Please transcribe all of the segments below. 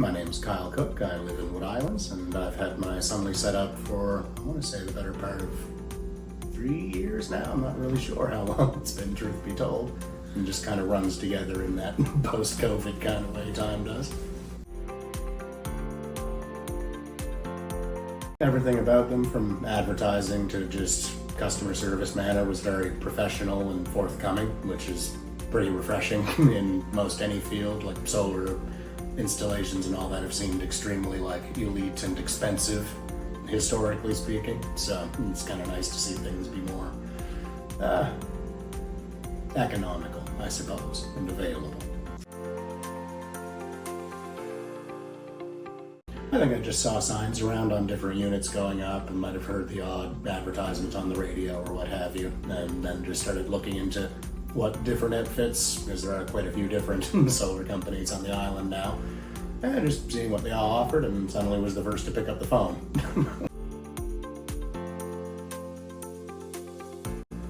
My name is Kyle Cook. I live in Wood Islands, and I've had my assembly set up for, I want to say, the better part of 3 years now. I'm not really sure how long it's been, truth be told. And just kind of runs together in that post-COVID kind of way time does. Everything about them, from advertising to just customer service manner, was very professional and forthcoming, which is pretty refreshing in most any field. Like solar installations and all that have seemed extremely elite and expensive, historically speaking. So it's kind of nice to see things be more economical, I suppose, and available. I think I just saw signs around on different units going up and might have heard the odd advertisement on the radio or what have you, and then just started looking into what different outfits, because there are quite a few different solar companies on the island now, and just seeing what they all offered, and suddenly was the first to pick up the phone.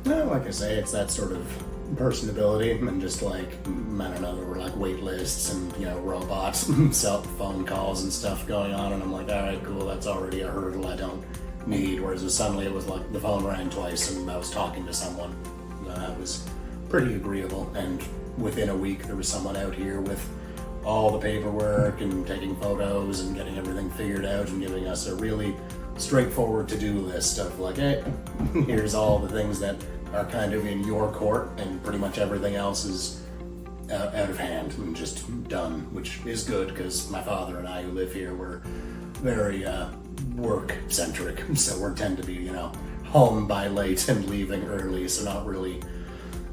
No, like I say, it's that sort of personability, and just I don't know, there were wait lists and robots cell phone calls and stuff going on, and I'm like, all right, cool, that's already a hurdle I don't need. Whereas suddenly it was the phone rang twice and I was talking to someone. That was pretty agreeable, and within a week there was someone out here with all the paperwork and taking photos and getting everything figured out and giving us a really straightforward to-do list of hey, here's all the things that are kind of in your court, and pretty much everything else is out of hand and just done, which is good because my father and I who live here, we're very work-centric, so we tend to be home by late and leaving early, so not really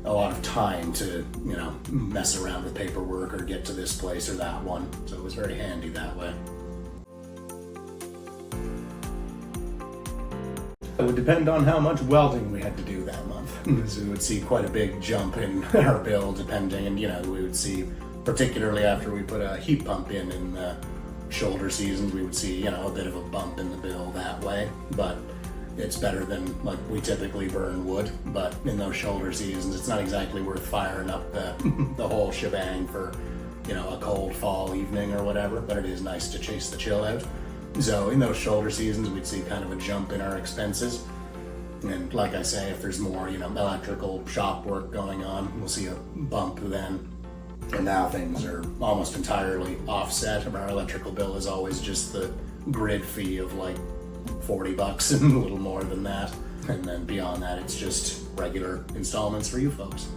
a lot of time to mess around with paperwork or get to this place or that one, so it was very handy that way. It would depend on how much welding we had to do that month. So we would see quite a big jump in our bill depending, and we would see, particularly after we put a heat pump in the shoulder seasons, we would see a bit of a bump in the bill that way. But it's better than we typically burn wood, but in those shoulder seasons it's not exactly worth firing up the whole shebang for a cold fall evening or whatever, but it is nice to chase the chill out. So in those shoulder seasons, we'd see kind of a jump in our expenses. And like I say, if there's more, electrical shop work going on, we'll see a bump then. And now things are almost entirely offset. Our electrical bill is always just the grid fee of $40 and a little more than that. And then beyond that, it's just regular installments for you folks.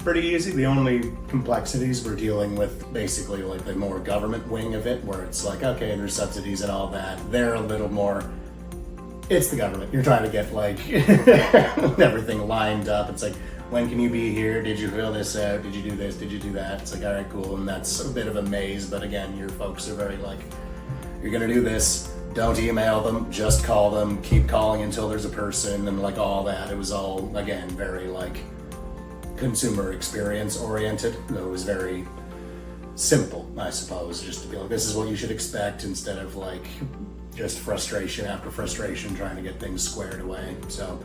Pretty easy. The only complexities we're dealing with basically the more government wing of it, where it's okay, there's subsidies and all that. They're a little more, it's the government. You're trying to get everything lined up. It's when can you be here? Did you fill this out? Did you do this? Did you do that? It's all right, cool. And that's a bit of a maze, but again, your folks are very you're gonna do this. Don't email them, just call them, keep calling until there's a person, and all that. It was all, again, very consumer experience oriented. It was very simple, I suppose, just to be this is what you should expect, instead of just frustration after frustration trying to get things squared away. So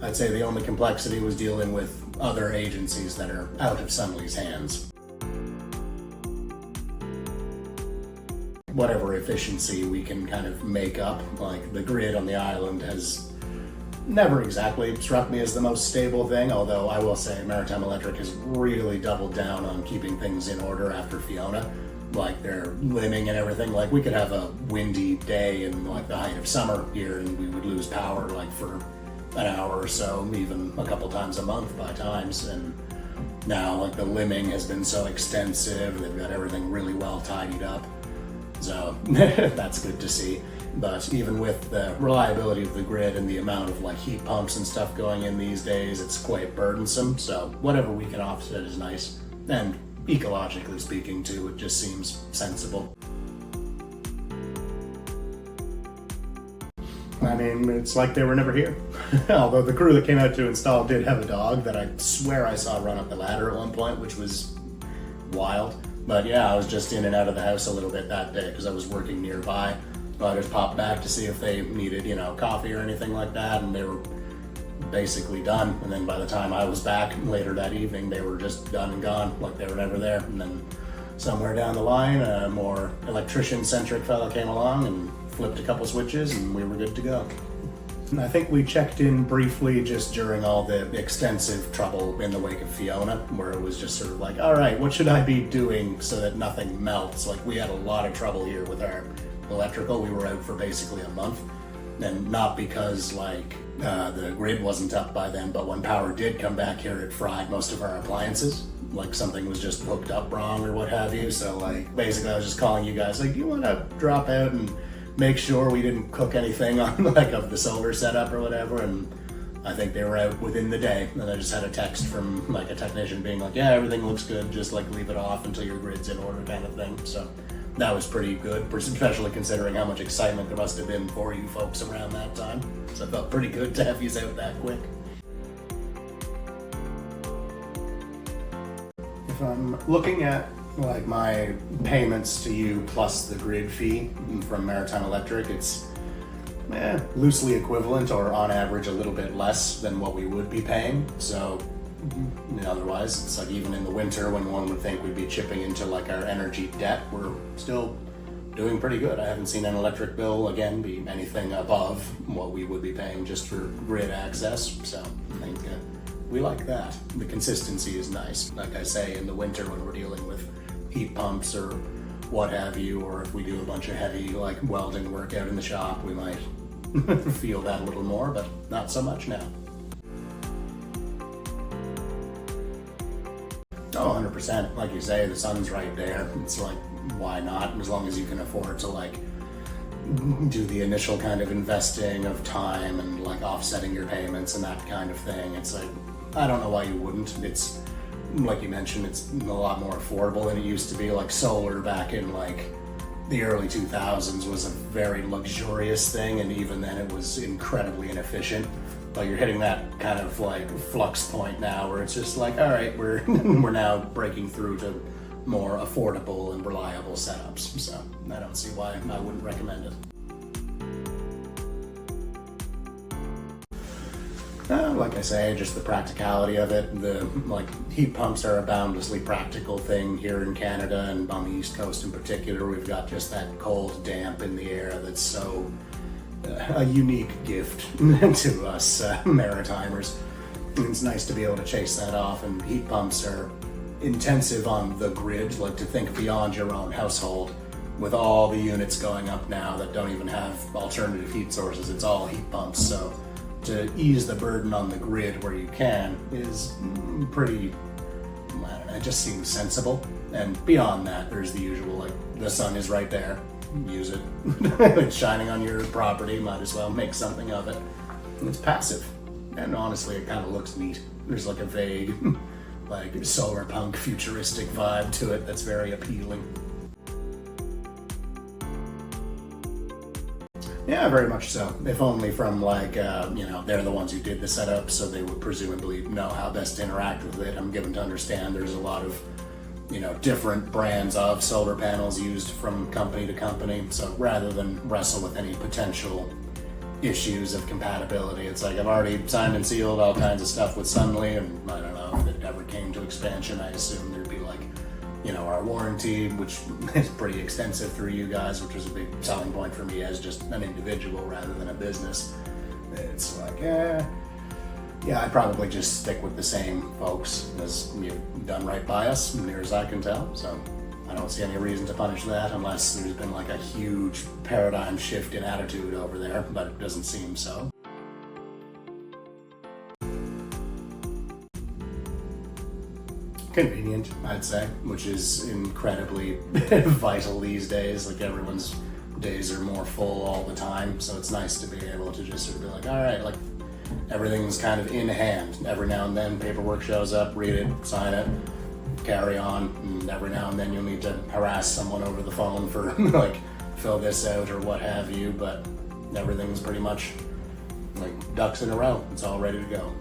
I'd say the only complexity was dealing with other agencies that are out of Sunly's hands. Whatever efficiency we can kind of make up, the grid on the island has never exactly struck me as the most stable thing, although I will say Maritime Electric has really doubled down on keeping things in order after Fiona. Their limbing and everything. We could have a windy day in the height of summer here and we would lose power for an hour or so, even a couple times a month by times. And now the limbing has been so extensive, they've got everything really well tidied up. So that's good to see. But even with the reliability of the grid and the amount of heat pumps and stuff going in these days, it's quite burdensome. So whatever we can offset is nice. And ecologically speaking too, it just seems sensible. I mean, it's they were never here. Although the crew that came out to install did have a dog that I swear I saw run up the ladder at one point, which was wild. But yeah, I was just in and out of the house a little bit that day because I was working nearby. I just popped back to see if they needed, coffee or anything like that, and they were basically done. And then by the time I was back later that evening, they were just done and gone, like they were never there. And then somewhere down the line, a more electrician-centric fella came along and flipped a couple switches, and we were good to go. And I think we checked in briefly just during all the extensive trouble in the wake of Fiona, where it was just sort of like, all right, what should I be doing so that nothing melts? Like, we had a lot of trouble here with our electrical. We were out for basically a month, and not because like the grid wasn't up by then, but when power did come back here, it fried most of our appliances. Like something was just hooked up wrong or what have you. So like basically I was just calling you guys like, do you want to drop out and make sure we didn't cook anything on like of the solar setup or whatever? And I think they were out within the day. And I just had a text from like a technician being like, yeah, everything looks good, just like leave it off until your grid's in order kind of thing. So that was pretty good, especially considering how much excitement there must have been for you folks around that time. So it felt pretty good to have you out that quick. If I'm looking at like my payments to you plus the grid fee from Maritime Electric, it's loosely equivalent or on average a little bit less than what we would be paying. So otherwise, it's like even in the winter when one would think we'd be chipping into like our energy debt, we're still doing pretty good. I haven't seen an electric bill again be anything above what we would be paying just for grid access. So I think we like that. The consistency is nice. Like I say, in the winter when we're dealing with heat pumps or what have you, or if we do a bunch of heavy like welding work out in the shop, we might feel that a little more, but not so much now. Oh, 100%. Like you say, the sun's right there. It's like, why not? As long as you can afford to like do the initial kind of investing of time and like offsetting your payments and that kind of thing. It's like, I don't know why you wouldn't. It's like you mentioned, it's a lot more affordable than it used to be. Like solar back in like the early 2000s was a very luxurious thing, and even then it was incredibly inefficient. But you're hitting that kind of like flux point now where it's just like, all right, we're now breaking through to more affordable and reliable setups. So I don't see why I wouldn't recommend it. Like I say, just the practicality of it. The like heat pumps are a boundlessly practical thing here in Canada, and on the East Coast in particular, we've got just that cold damp in the air that's so a unique gift to us Maritimers. It's nice to be able to chase that off, and heat pumps are intensive on the grid, like to think beyond your own household. With all the units going up now that don't even have alternative heat sources, it's all heat pumps. So to ease the burden on the grid where you can is pretty, I don't know, it just seems sensible. And beyond that, there's the usual, like, the sun is right there, use it. It's shining on your property, might as well make something of it. And it's passive, and honestly it kind of looks neat. There's like a vague like solar punk futuristic vibe to it that's very appealing. Yeah, very much so. If only from like, they're the ones who did the setup, so they would presumably know how best to interact with it. I'm given to understand there's a lot of, different brands of solar panels used from company to company. So rather than wrestle with any potential issues of compatibility, it's like I've already signed and sealed all kinds of stuff with Sunly, and I don't know if it ever came to expansion. I assume there'd be like, our warranty, which is pretty extensive through you guys, which was a big selling point for me as just an individual rather than a business. It's like, I'd probably just stick with the same folks, as you've done right by us, near as I can tell. So I don't see any reason to punish that unless there's been like a huge paradigm shift in attitude over there, but it doesn't seem so. Convenient, I'd say, which is incredibly vital these days. Like everyone's days are more full all the time, so it's nice to be able to just sort of be like, all right, like everything's kind of in hand. Every now and then paperwork shows up, read it, sign it, carry on, and every now and then you'll need to harass someone over the phone for like fill this out or what have you, but everything's pretty much like ducks in a row. It's all ready to go.